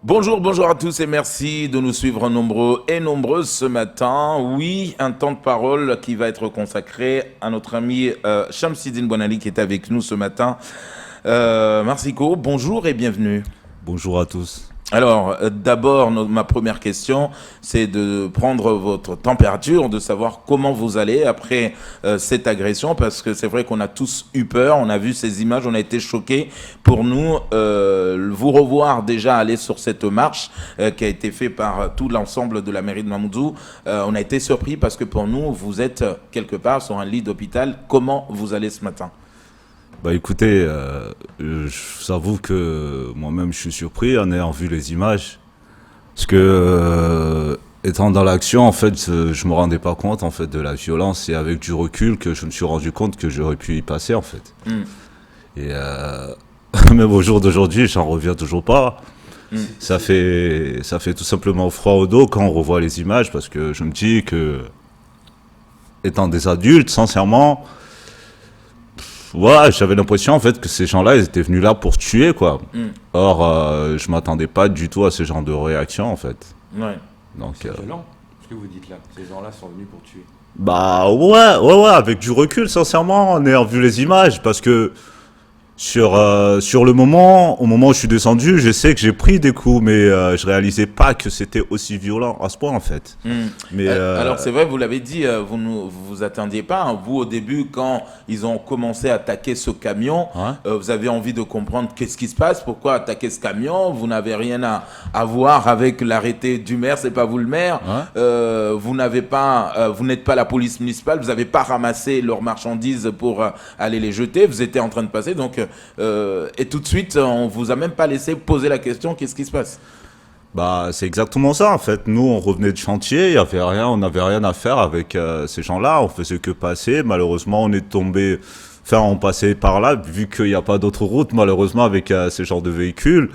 Bonjour, bonjour à tous et merci de nous suivre nombreux et nombreuses ce matin. Oui, un temps de parole qui va être consacré à notre ami Shamsidine Bonali qui est avec nous ce matin. Marsico, bonjour et bienvenue. Bonjour à tous. Alors, d'abord, ma première question, c'est de prendre votre température, de savoir comment vous allez après cette agression, parce que c'est vrai qu'on a tous eu peur, on a vu ces images, on a été choqués. Pour nous, vous revoir déjà aller sur cette marche qui a été faite par tout l'ensemble de la mairie de Mamoudzou, on a été surpris parce que pour nous, vous êtes quelque part sur un lit d'hôpital. Comment vous allez ce matin ? Bah écoutez, je vous avoue que moi-même je suis surpris en ayant vu les images. Parce que étant dans l'action, en fait, je me rendais pas compte en fait de la violence et avec du recul que je me suis rendu compte que j'aurais pu y passer en fait. Et même au jour d'aujourd'hui, j'en reviens toujours pas. Ça fait tout simplement froid au dos quand on revoit les images parce que je me dis que étant des adultes, sincèrement, ouais, j'avais l'impression en fait que ces gens-là, ils étaient venus là pour tuer quoi. Or, je m'attendais pas du tout à ce genre de réaction en fait. Ouais. Donc, c'est violent, ce que vous dites là. Ces gens-là sont venus pour tuer. bah ouais, avec du recul, sincèrement, en ayant vu les images, parce que sur le moment, au moment où je suis descendu, je sais que j'ai pris des coups, mais je réalisais pas que c'était aussi violent à ce point en fait. Mais Alors c'est vrai, vous l'avez dit, vous ne vous attendiez pas. Hein. Vous, au début, quand ils ont commencé à attaquer ce camion, Ouais. vous avez envie de comprendre qu'est-ce qui se passe, pourquoi attaquer ce camion. Vous n'avez rien à voir avec l'arrêté du maire, c'est pas vous le maire. Vous n'avez pas, vous n'êtes pas la police municipale, vous n'avez pas ramassé leurs marchandises pour aller les jeter. Vous étiez en train de passer, donc et tout de suite, on vous a même pas laissé poser la question, qu'est-ce qui se passe? Bah, c'est exactement ça en fait. Nous, on revenait de chantier, il y avait rien, on n'avait rien à faire avec ces gens-là. On faisait que passer. Malheureusement, on est tombé. Enfin, on passait par là, vu qu'il n'y a pas d'autre route, malheureusement, avec ces genres de véhicules.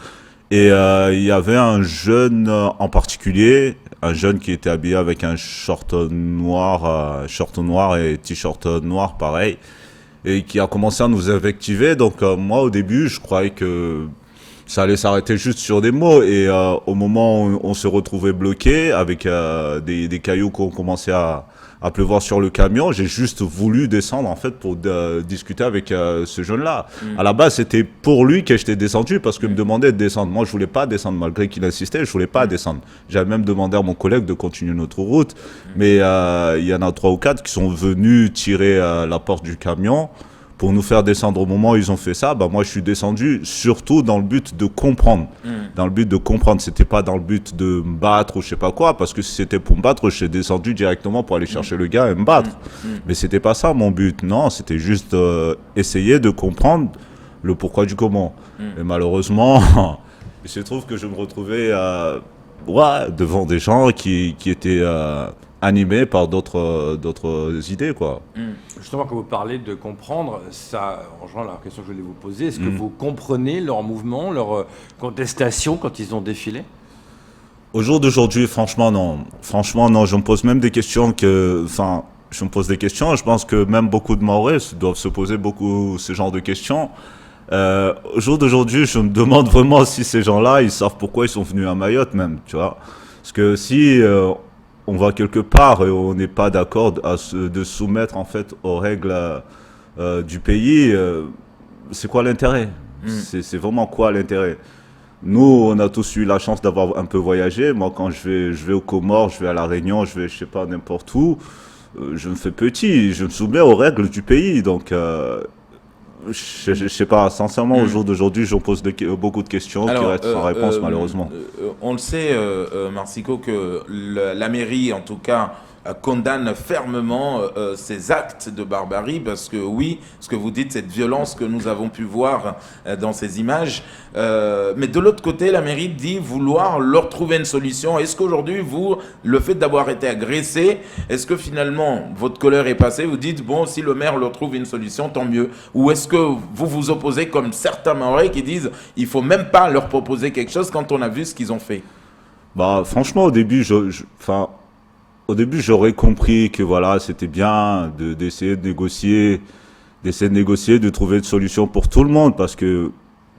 Et il y avait un jeune en particulier, un jeune qui était habillé avec un short noir et t-shirt noir, pareil, et qui a commencé à nous invectiver. Donc moi, au début, je croyais que ça allait s'arrêter juste sur des mots. Et au moment où on se retrouvait bloqué avec des cailloux qui ont commencé à pleuvoir sur le camion, j'ai juste voulu descendre en fait pour discuter avec ce jeune-là. À la base, c'était pour lui que j'étais descendu parce qu'il me demandait de descendre. Moi, je voulais pas descendre malgré qu'il insistait. Je voulais pas descendre. J'avais même demandé à mon collègue de continuer notre route, mais il y en a 3 ou 4 qui sont venus tirer la porte du camion pour nous faire descendre. Au moment où ils ont fait ça, bah moi je suis descendu surtout dans le but de comprendre. Dans le but de comprendre, c'était pas dans le but de me battre ou je sais pas quoi, parce que si c'était pour me battre, je suis descendu directement pour aller chercher le gars et me battre. Mais c'était pas ça mon but, non, c'était juste essayer de comprendre le pourquoi du comment. Et malheureusement, il se trouve que je me retrouvais devant des gens qui étaient animés par d'autres idées, quoi. Justement, quand vous parlez de comprendre, ça rejoint la question que je voulais vous poser. Est-ce que vous comprenez leur mouvement, leur contestation quand ils ont défilé? Au jour d'aujourd'hui, franchement, non. Franchement, non. Je me pose même des questions je me pose des questions. Je pense que même beaucoup de Mahorais doivent se poser beaucoup ce genre de questions. Au jour d'aujourd'hui, je me demande vraiment si ces gens-là, ils savent pourquoi ils sont venus à Mayotte même, tu vois. Parce que si on va quelque part et on n'est pas d'accord de soumettre en fait aux règles du pays, c'est quoi l'intérêt? C'est vraiment quoi l'intérêt? Nous, on a tous eu la chance d'avoir un peu voyagé. Moi, quand je vais aux Comores, je vais à La Réunion, je vais, je sais pas, n'importe où, je me fais petit, je me soumets aux règles du pays. Donc, je sais pas, sincèrement, au jour d'aujourd'hui, je me pose beaucoup de questions qui restent sans réponse, malheureusement. On le sait, Marsico, que la mairie, en tout cas, condamne fermement ces actes de barbarie parce que oui, ce que vous dites, cette violence que nous avons pu voir dans ces images. Mais de l'autre côté, la mairie dit vouloir leur trouver une solution. Est-ce qu'aujourd'hui, vous, le fait d'avoir été agressé, est-ce que finalement votre colère est passée? Vous dites, bon, si le maire leur trouve une solution, tant mieux. Ou est-ce que vous vous opposez comme certains Mahorais qui disent, il faut même pas leur proposer quelque chose quand on a vu ce qu'ils ont fait? Bah, franchement, au début, au début, j'aurais compris que voilà, c'était bien d'essayer de négocier, de trouver une solution pour tout le monde, parce que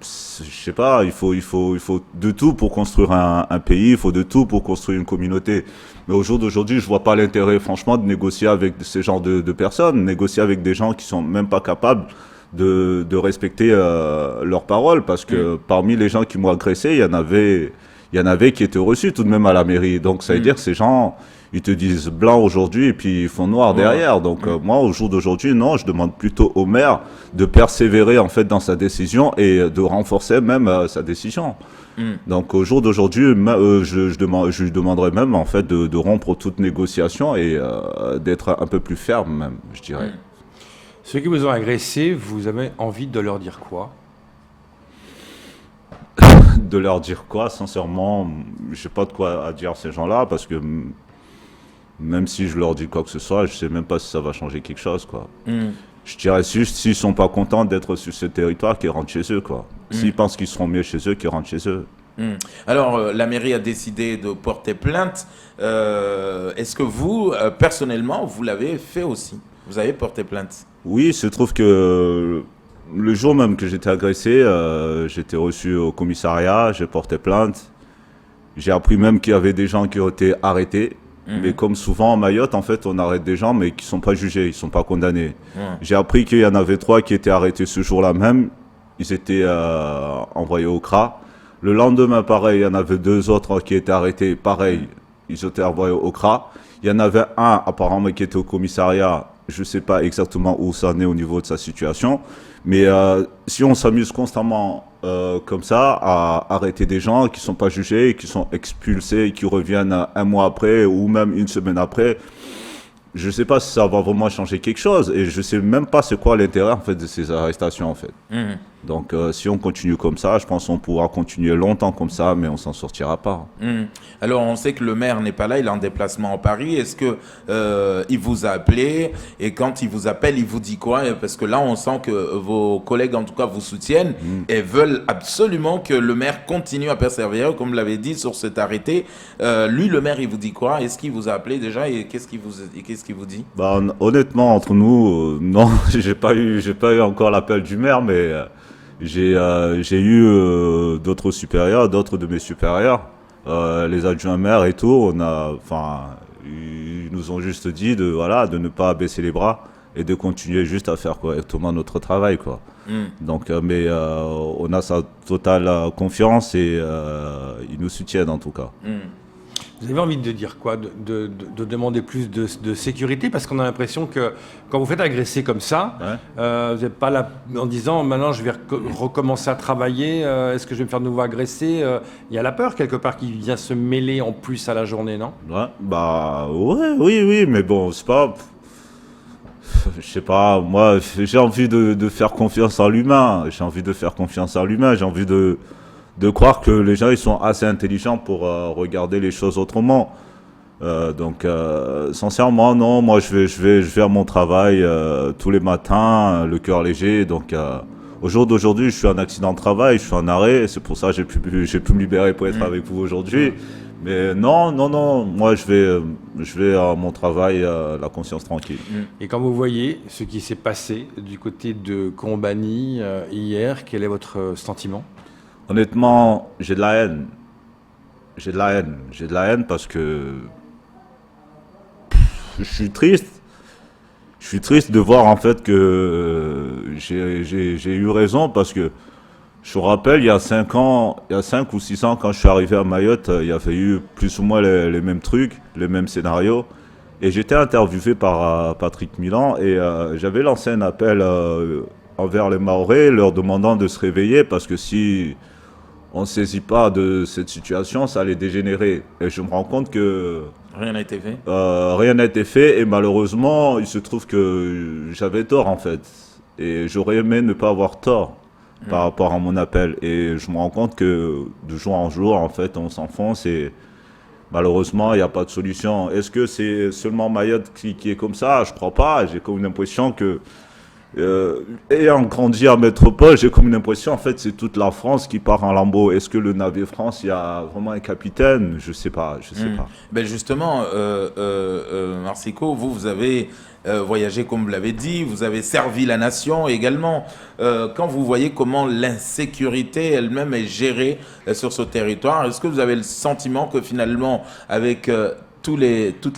je sais pas, il faut de tout pour construire un pays, il faut de tout pour construire une communauté. Mais au jour d'aujourd'hui, je vois pas l'intérêt, franchement, de négocier avec ces genres de personnes, négocier avec des gens qui sont même pas capables de respecter leurs paroles, parce que parmi les gens qui m'ont agressé, il y en avait qui étaient reçus tout de même à la mairie. Donc ça veut dire que ces gens, ils te disent blanc aujourd'hui et puis ils font noir derrière. Donc moi, au jour d'aujourd'hui, non, je demande plutôt au maire de persévérer en fait dans sa décision et de renforcer même sa décision. Donc au jour d'aujourd'hui, je lui demanderais même en fait de rompre toute négociation et d'être un peu plus ferme même, je dirais. Ceux qui vous ont agressé, vous avez envie de leur dire quoi? De leur dire quoi? Sincèrement, j'ai pas de quoi à dire à ces gens-là, parce que même si je leur dis quoi que ce soit, je sais même pas si ça va changer quelque chose, quoi. Je dirais juste, s'ils sont pas contents d'être sur ce territoire, qu'ils rentrent chez eux, quoi. S'ils pensent qu'ils seront mieux chez eux, qu'ils rentrent chez eux. Alors, la mairie a décidé de porter plainte. Est-ce que vous, personnellement, vous l'avez fait aussi? Vous avez porté plainte? Oui, il se trouve que le jour même que j'étais agressé, j'étais reçu au commissariat, j'ai porté plainte. J'ai appris même qu'il y avait des gens qui ont été arrêtés. Mais comme souvent en Mayotte, en fait, on arrête des gens, mais qui ne sont pas jugés, ils ne sont pas condamnés. J'ai appris qu'il y en avait 3 qui étaient arrêtés ce jour-là même. Ils étaient envoyés au CRA. Le lendemain, pareil, il y en avait 2 autres qui étaient arrêtés, pareil, ils étaient envoyés au CRA. Il y en avait un, apparemment, qui était au commissariat. Je ne sais pas exactement où ça en est au niveau de sa situation. Mais si on s'amuse constamment comme ça à arrêter des gens qui ne sont pas jugés, et qui sont expulsés et qui reviennent un mois après ou même une semaine après, je ne sais pas si ça va vraiment changer quelque chose. Et je ne sais même pas c'est quoi l'intérêt en fait, de ces arrestations. En fait. Donc si on continue comme ça, je pense qu'on pourra continuer longtemps comme ça, mais on s'en sortira pas. Alors on sait que le maire n'est pas là, il est en déplacement à Paris. Est-ce que il vous a appelé, et quand il vous appelle, il vous dit quoi? Parce que là on sent que vos collègues en tout cas vous soutiennent et veulent absolument que le maire continue à persévérer, comme vous l'avez dit, sur cet arrêté. Lui, le maire, il vous dit quoi? Est-ce qu'il vous a appelé déjà, et qu'est-ce qu'il vous dit? Bah, honnêtement, entre nous, non, j'ai pas eu encore l'appel du maire, mais j'ai eu d'autres supérieurs, d'autres de mes supérieurs, les adjoints maires et tout. Ils nous ont juste dit de ne pas baisser les bras et de continuer juste à faire correctement notre travail, quoi. Donc, mais on a sa totale confiance et ils nous soutiennent en tout cas. Vous avez envie de dire quoi? De demander plus de sécurité? Parce qu'on a l'impression que quand vous faites agresser comme ça, vous n'êtes pas là en disant maintenant je vais recommencer à travailler, est-ce que je vais me faire de nouveau agresser? Il y a la peur quelque part qui vient se mêler en plus à la journée, non? Oui, mais bon, c'est pas... Je sais pas, moi j'ai envie de faire confiance en l'humain, j'ai envie de croire que les gens ils sont assez intelligents pour regarder les choses autrement. Donc sincèrement non, moi je vais à mon travail tous les matins, le cœur léger. Donc au jour d'aujourd'hui, je suis en accident de travail, je suis en arrêt, c'est pour ça que j'ai pu me libérer pour être avec vous aujourd'hui. Mais non, moi je vais à mon travail la conscience tranquille. Et quand vous voyez ce qui s'est passé du côté de Combani hier, quel est votre sentiment? Honnêtement, j'ai de la haine. J'ai de la haine parce que je suis triste. Je suis triste de voir en fait que j'ai eu raison, parce que je me rappelle, il y a 5 ou 6 ans, quand je suis arrivé à Mayotte, il y avait eu plus ou moins les mêmes trucs, les mêmes scénarios. Et j'étais interviewé par Patrick Milan et j'avais lancé un appel envers les Mahorais, leur demandant de se réveiller, parce que si on ne saisit pas de cette situation, ça allait dégénérer. Et je me rends compte que... Rien n'a été fait. Rien n'a été fait, et malheureusement, il se trouve que j'avais tort en fait. Et j'aurais aimé ne pas avoir tort par rapport à mon appel. Et je me rends compte que de jour en jour, en fait, on s'enfonce et malheureusement, il n'y a pas de solution. Est-ce que c'est seulement Mayotte qui est comme ça? Je ne crois pas. J'ai comme l'impression que Ayant grandi en métropole, j'ai comme une impression, en fait, c'est toute la France qui part en lambeaux. Est-ce que le navire France, il y a vraiment un capitaine? Je sais pas, je sais pas. Ben justement, Marsico, vous avez voyagé, comme vous l'avez dit, vous avez servi la nation également. Quand vous voyez comment l'insécurité elle-même est gérée sur ce territoire, est-ce que vous avez le sentiment que finalement, avec toutes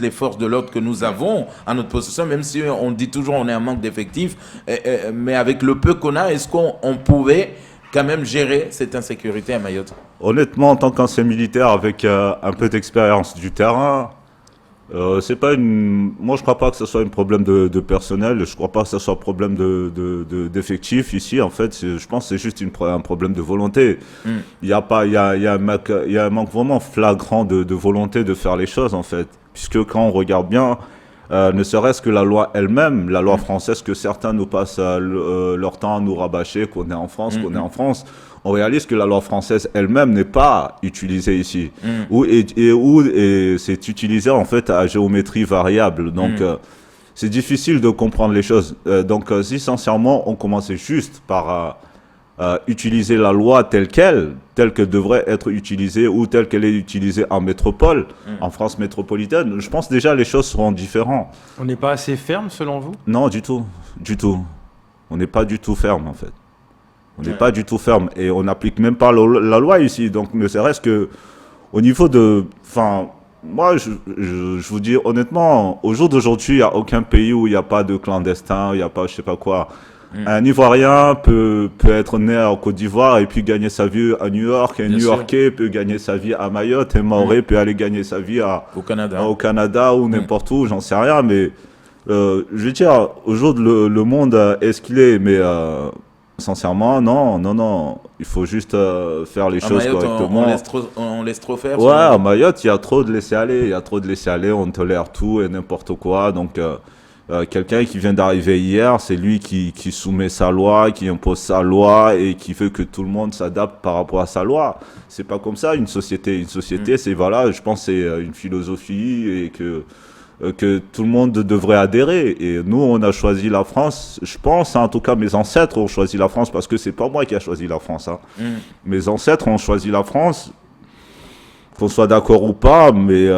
les forces de l'ordre que nous avons à notre possession, même si on dit toujours on est un manque d'effectifs, mais avec le peu qu'on a, est-ce qu'on pouvait quand même gérer cette insécurité à Mayotte? Honnêtement, en tant qu'ancien militaire avec un peu d'expérience du terrain, c'est pas une. Moi, je crois pas que ce soit un problème de personnel. Je crois pas que ce soit un problème d'effectifs ici. En fait, je pense que c'est juste un problème de volonté. Il y a pas, il y a un manque vraiment flagrant de volonté de faire les choses en fait. Puisque quand on regarde bien, ne serait-ce que la loi elle-même, la loi française, que certains nous passent leur temps à nous rabâcher, qu'on est en France, qu'on est en France. On réalise que la loi française elle-même n'est pas utilisée ici, où c'est utilisé en fait à géométrie variable. Donc c'est difficile de comprendre les choses. Donc si sincèrement on commençait juste par utiliser la loi telle que devrait être utilisée ou telle qu'elle est utilisée en métropole, en France métropolitaine, je pense déjà les choses seront différentes. On n'est pas assez ferme selon vous? Non, du tout, du tout. On n'est pas du tout ferme en fait. On n'est pas du tout ferme et on n'applique même pas la loi ici. Donc, ne serait-ce que au niveau de... Enfin, moi, je vous dis honnêtement, au jour d'aujourd'hui, il n'y a aucun pays où il n'y a pas de clandestins, il n'y a pas je sais pas quoi. Un Ivoirien peut être né en Côte d'Ivoire et puis gagner sa vie à New York. Un New-Yorkais peut gagner sa vie à Mayotte. Un Mahorais peut aller gagner sa vie au Canada ou n'importe où, j'en sais rien. Mais je veux dire, au jour le monde est ce qu'il est, mais... sincèrement, non. Il faut juste faire les choses Mayotte, correctement. On laisse trop faire. Ouais, à Mayotte, il y a trop de laisser-aller. On tolère tout et n'importe quoi. Donc, quelqu'un qui vient d'arriver hier, c'est lui qui soumet sa loi, qui impose sa loi et qui veut que tout le monde s'adapte par rapport à sa loi. C'est pas comme ça, une société. Une société, c'est, voilà, je pense que c'est une philosophie et que tout le monde devrait adhérer. Et nous, on a choisi la France. Je pense, en tout cas, mes ancêtres ont choisi la France parce que c'est pas moi qui a choisi la France. Mes ancêtres ont choisi la France, qu'on soit d'accord ou pas, mais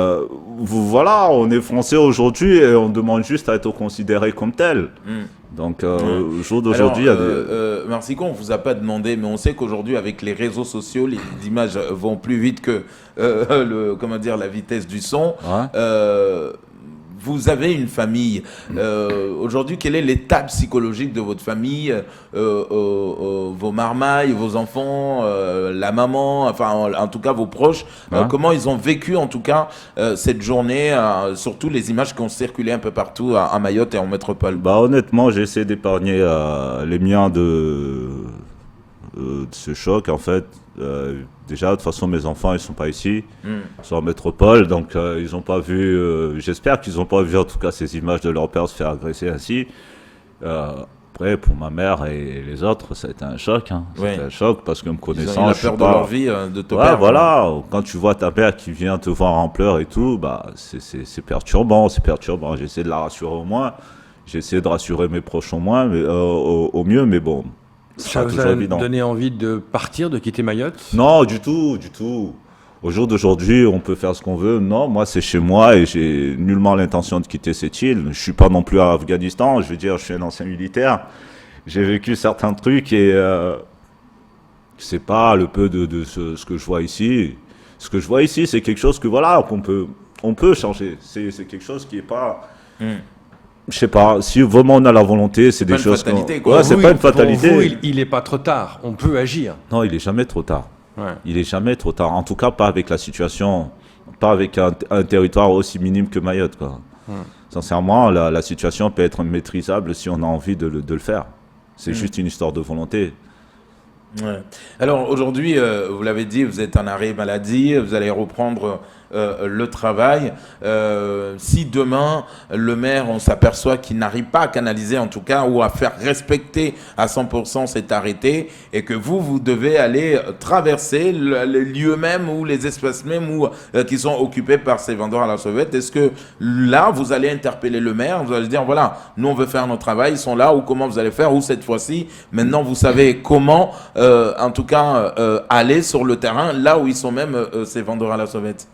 voilà, on est français aujourd'hui et on demande juste à être considéré comme tel. Donc, au jour d'aujourd'hui, il y a des... Marsico, on ne vous a pas demandé, mais on sait qu'aujourd'hui, avec les réseaux sociaux, les images vont plus vite que la vitesse du son. Vous avez une famille. Aujourd'hui, quel est l'état psychologique de votre famille, vos marmailles, vos enfants, la maman, enfin, en tout cas, vos proches, comment ils ont vécu, en tout cas, cette journée, surtout les images qui ont circulé un peu partout à Mayotte et en métropole? Bah, honnêtement, j'ai essayé d'épargner les miens de ce choc, en fait. Déjà, de toute façon, mes enfants, ils sont pas ici, ils sont en métropole, donc ils n'ont pas vu, j'espère qu'ils n'ont pas vu en tout cas ces images de leur père se faire agresser ainsi. Après, pour ma mère et les autres, ça a été un choc. C'était un choc parce que me connaissant, ils ont eu la peur de leur vie, de te perdre. Voilà, quand tu vois ta mère qui vient te voir en pleurs et tout, bah, c'est perturbant, J'ai essayé de la rassurer au moins, j'ai essayé de rassurer mes proches au moins, mais, au mieux, mais bon. Ça vous a donné envie de partir, de quitter Mayotte? Non, du tout. Au jour d'aujourd'hui, on peut faire ce qu'on veut. Non, moi, c'est chez moi et j'ai nullement l'intention de quitter cette île. Je suis pas non plus à Afghanistan. Je veux dire, je suis un ancien militaire. J'ai vécu certains trucs et c'est pas le peu de ce que je vois ici. Ce que je vois ici, c'est quelque chose que voilà, on peut changer. C'est quelque chose qui est pas... Je sais pas, si vraiment on a la volonté, c'est des choses... C'est pas une fatalité, quoi. C'est pas une fatalité. Pour vous, il n'est pas trop tard, on peut agir. Non, il est jamais trop tard. Ouais. Il est jamais trop tard. En tout cas, pas avec la situation, pas avec un territoire aussi minime que Mayotte, quoi. Sincèrement, la situation peut être maîtrisable si on a envie de le faire. C'est juste une histoire de volonté. Ouais. Alors aujourd'hui, vous l'avez dit, vous êtes en arrêt maladie, vous allez reprendre le travail. Si demain, le maire, on s'aperçoit qu'il n'arrive pas à canaliser, en tout cas, ou à faire respecter à 100% cet arrêté, et que vous devez aller traverser les lieux mêmes ou les espaces mêmes qui sont occupés par ces vendeurs à la sauvette, est-ce que là, vous allez interpeller le maire, vous allez dire, voilà, nous on veut faire notre travail, ils sont là, ou comment vous allez faire, ou cette fois-ci, maintenant vous savez comment, en tout cas, aller sur le terrain, là où ils sont même ces vendeurs à la sauvette?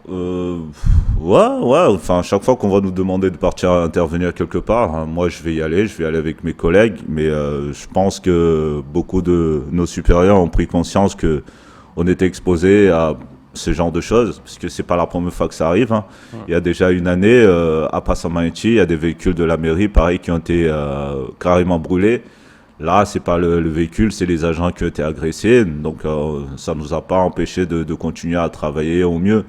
Ouais, enfin, chaque fois qu'on va nous demander de partir intervenir quelque part, hein, moi je vais y aller avec mes collègues, mais je pense que beaucoup de nos supérieurs ont pris conscience que on était exposé à ce genre de choses, parce que c'est pas la première fois que ça arrive. Hein. Ouais. Il y a déjà une année, à Passamainti, il y a des véhicules de la mairie, pareil, qui ont été carrément brûlés. Là, c'est pas le véhicule, c'est les agents qui ont été agressés. Donc, ça nous a pas empêché de continuer à travailler au mieux.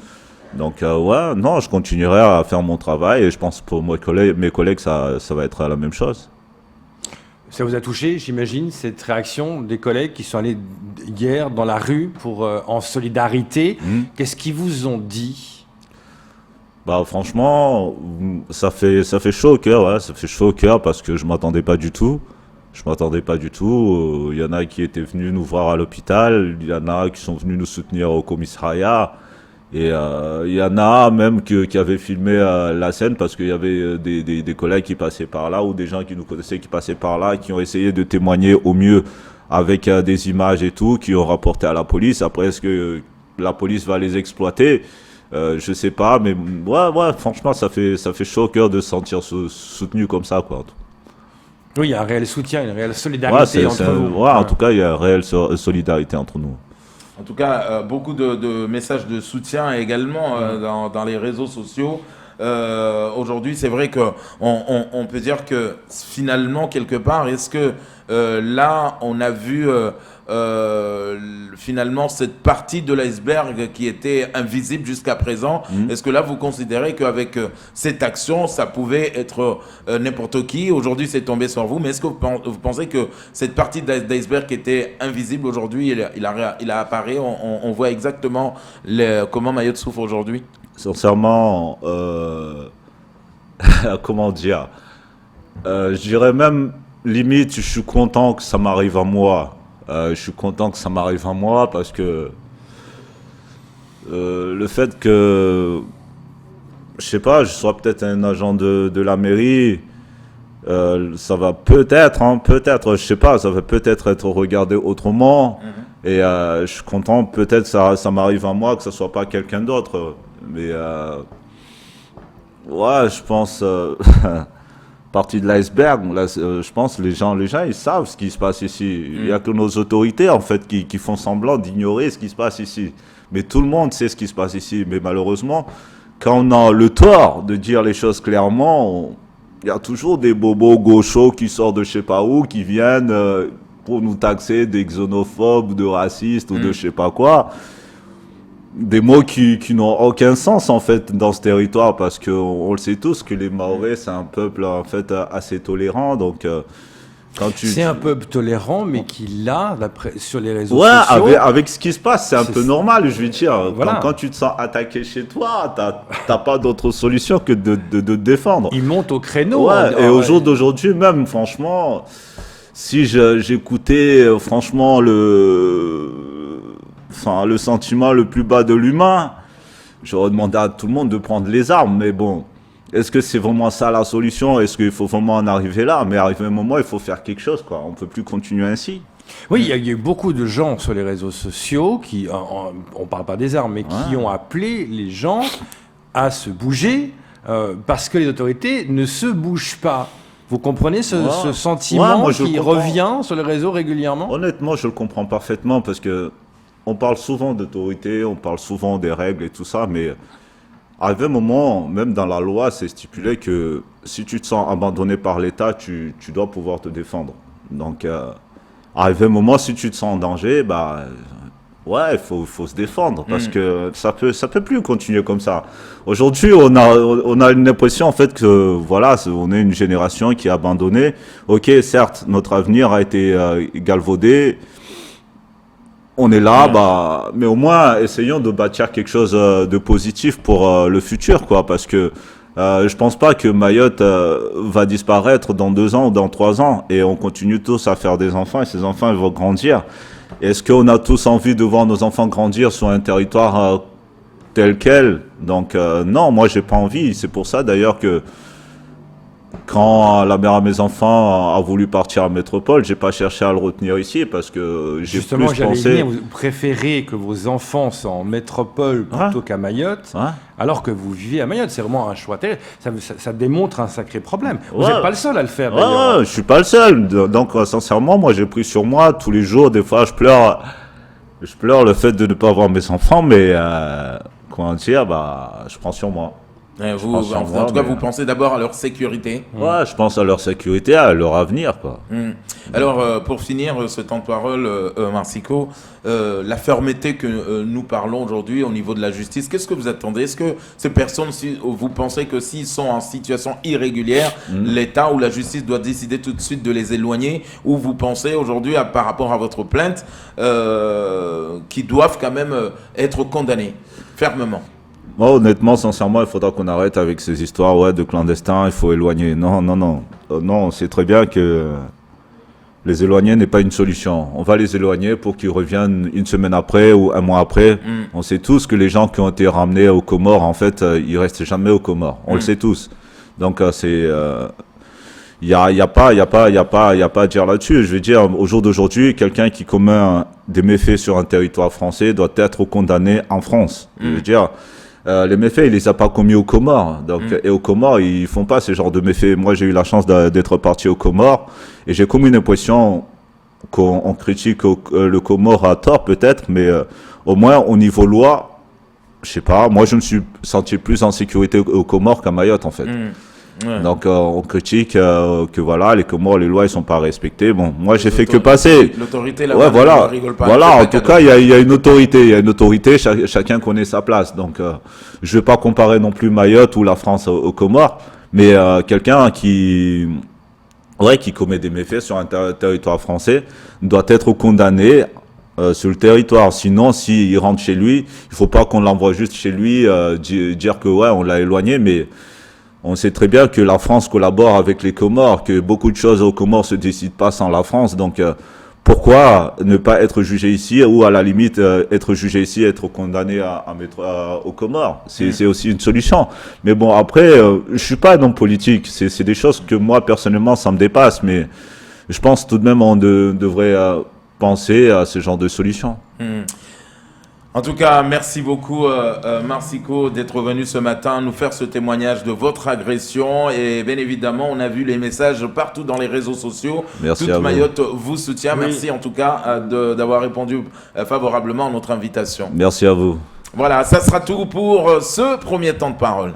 Donc, ouais, non, je continuerai à faire mon travail et je pense pour mes collègues, ça va être la même chose. Ça vous a touché, j'imagine, cette réaction des collègues qui sont allés hier dans la rue en solidarité. Qu'est-ce qu'ils vous ont dit? Bah, franchement, ça fait chaud au cœur, ouais, ça fait chaud au cœur parce que je m'attendais pas du tout. Il y en a qui étaient venus nous voir à l'hôpital, il y en a qui sont venus nous soutenir au commissariat. Et il y en a même qui avaient filmé la scène parce qu'il y avait des collègues qui passaient par là ou des gens qui nous connaissaient qui passaient par là, qui ont essayé de témoigner au mieux avec des images et tout, qui ont rapporté à la police. Après, est-ce que la police va les exploiter? Je sais pas, mais ouais, franchement, ça fait chaud au cœur de se sentir soutenu comme ça, quoi. Oui, il y a un réel soutien, une réelle solidarité entre vous. Ouais, en tout cas, il y a une réelle solidarité entre nous. En tout cas, beaucoup de messages de soutien également dans les réseaux sociaux. Aujourd'hui, c'est vrai qu'on peut dire que finalement, quelque part, est-ce que là, on a vu finalement cette partie de l'iceberg qui était invisible jusqu'à présent? Est-ce que là, vous considérez qu'avec cette action, ça pouvait être n'importe qui? Aujourd'hui, c'est tombé sur vous, mais est-ce que vous pensez que cette partie d'iceberg qui était invisible aujourd'hui, il a apparu, on voit exactement comment Mayotte souffre aujourd'hui? Sincèrement, comment dire, je dirais même, limite, je suis content que ça m'arrive à moi. Parce que le fait que, je sais pas, je sois peut-être un agent de la mairie, ça va peut-être, je sais pas, ça va peut-être être regardé autrement. Et je suis content, peut-être ça m'arrive à moi, que ça soit pas quelqu'un d'autre. Mais ouais, je pense partie de l'iceberg. Là, je pense les gens ils savent ce qui se passe ici. Il y a que nos autorités en fait qui font semblant d'ignorer ce qui se passe ici. Mais tout le monde sait ce qui se passe ici. Mais malheureusement, quand on a le tort de dire les choses clairement, il y a toujours des bobos gauchos qui sortent de je sais pas où, qui viennent pour nous taxer des xénophobes, de racistes ou de je sais pas quoi. Des mots qui n'ont aucun sens en fait dans ce territoire parce que on le sait tous que les Mahorais c'est un peuple en fait assez tolérant, donc c'est un peuple tolérant mais qui là sur les réseaux sociaux avec ce qui se passe c'est un peu normal, je veux dire. Voilà. Quand tu te sens attaqué chez toi, t'as pas d'autre solution que de te défendre. Ils montent au créneau. Ouais, et au jour d'aujourd'hui même, franchement, si j'écoutais franchement le sentiment le plus bas de l'humain, j'aurais demandé à tout le monde de prendre les armes. Mais bon, est-ce que c'est vraiment ça la solution? Est-ce qu'il faut vraiment en arriver là? Mais arrivé un moment, il faut faire quelque chose, quoi. On ne peut plus continuer ainsi. Oui, il y a eu beaucoup de gens sur les réseaux sociaux qui, on ne parle pas des armes, mais qui ont appelé les gens à se bouger parce que les autorités ne se bougent pas. Vous comprenez ce sentiment qui revient sur les réseaux régulièrement? Honnêtement, je le comprends parfaitement parce que on parle souvent d'autorité, on parle souvent des règles et tout ça, mais à un moment, même dans la loi, c'est stipulé que si tu te sens abandonné par l'État, tu dois pouvoir te défendre. Donc, à un moment, si tu te sens en danger, ouais, il faut se défendre parce que ça peut plus continuer comme ça. Aujourd'hui, on a une impression en fait que voilà, on est une génération qui est abandonnée. Ok, certes, notre avenir a été galvaudé. on est là, mais au moins essayons de bâtir quelque chose de positif pour le futur, quoi, parce que je pense pas que Mayotte va disparaître dans 2 ans ou dans 3 ans, et on continue tous à faire des enfants, et ces enfants ils vont grandir. Est-ce qu'on a tous envie de voir nos enfants grandir sur un territoire tel quel? Donc non, moi j'ai pas envie. C'est pour ça d'ailleurs que quand la mère à mes enfants a voulu partir à Métropole, j'ai pas cherché à le retenir ici parce que j'ai Justement, plus j'allais pensé. dire, vous préférez que vos enfants soient en métropole plutôt qu'à Mayotte, alors que vous vivez à Mayotte. C'est vraiment un choix tel. Ça démontre un sacré problème. Vous n'êtes pas le seul à le faire, d'ailleurs. Je suis pas le seul. Donc sincèrement, moi j'ai pris sur moi tous les jours. Des fois, je pleure le fait de ne pas avoir mes enfants, mais comment dire, je prends sur moi. En tout cas, vous pensez d'abord à leur sécurité. Ouais, je pense à leur sécurité, à leur avenir, quoi. Alors, pour finir ce temps de parole, Marsico, la fermeté que nous parlons aujourd'hui au niveau de la justice, qu'est-ce que vous attendez? Est-ce que ces personnes, si vous pensez que s'ils sont en situation irrégulière, l'État ou la justice doit décider tout de suite de les éloigner, ou vous pensez aujourd'hui, par rapport à votre plainte, qu'ils doivent quand même être condamnés fermement? Moi, honnêtement, sincèrement, il faudra qu'on arrête avec ces histoires de clandestins, il faut éloigner. Non, on sait très bien que les éloigner n'est pas une solution. On va les éloigner pour qu'ils reviennent 1 semaine après ou 1 mois après. On sait tous que les gens qui ont été ramenés aux Comores, en fait, ils restent jamais aux Comores. On le sait tous. Donc, c'est... Il y a pas à dire là-dessus. Je veux dire, au jour d'aujourd'hui, quelqu'un qui commet des méfaits sur un territoire français doit être condamné en France. Je veux dire... les méfaits, il les a pas commis aux Comores. Donc, et aux Comores, ils font pas ce genre de méfaits. Moi, j'ai eu la chance d'être parti aux Comores et j'ai comme une impression qu'on critique le Comore à tort peut-être, mais au moins au niveau loi, je sais pas. Moi, je me suis senti plus en sécurité aux Comores qu'à Mayotte, en fait. Donc on critique que voilà, les Comores, les lois ils sont pas respectées. Bon, moi j'ai fait que passer. L'autorité là, rigole pas. Voilà, en tout cas il y a une autorité, chacun connaît sa place. Donc je vais pas comparer non plus Mayotte ou la France aux Comores, mais quelqu'un qui commet des méfaits sur un territoire français doit être condamné sur le territoire. Sinon, s'il rentre chez lui, il faut pas qu'on l'envoie juste chez lui dire que on l'a éloigné, mais on sait très bien que la France collabore avec les Comores, que beaucoup de choses aux Comores se décident pas sans la France. Donc, pourquoi ne pas être jugé ici ou à la limite être jugé ici, être condamné aux Comores? C'est aussi une solution. Mais bon, après, je suis pas un homme politique. C'est des choses que moi personnellement ça me dépasse. Mais je pense tout de même on devrait penser à ce genre de solution. En tout cas, merci beaucoup Marsico d'être venu ce matin nous faire ce témoignage de votre agression et bien évidemment on a vu les messages partout dans les réseaux sociaux. Merci Toute à vous. Mayotte vous soutient. Oui. Merci en tout cas d'avoir répondu favorablement à notre invitation. Merci à vous. Voilà, ça sera tout pour ce premier temps de parole.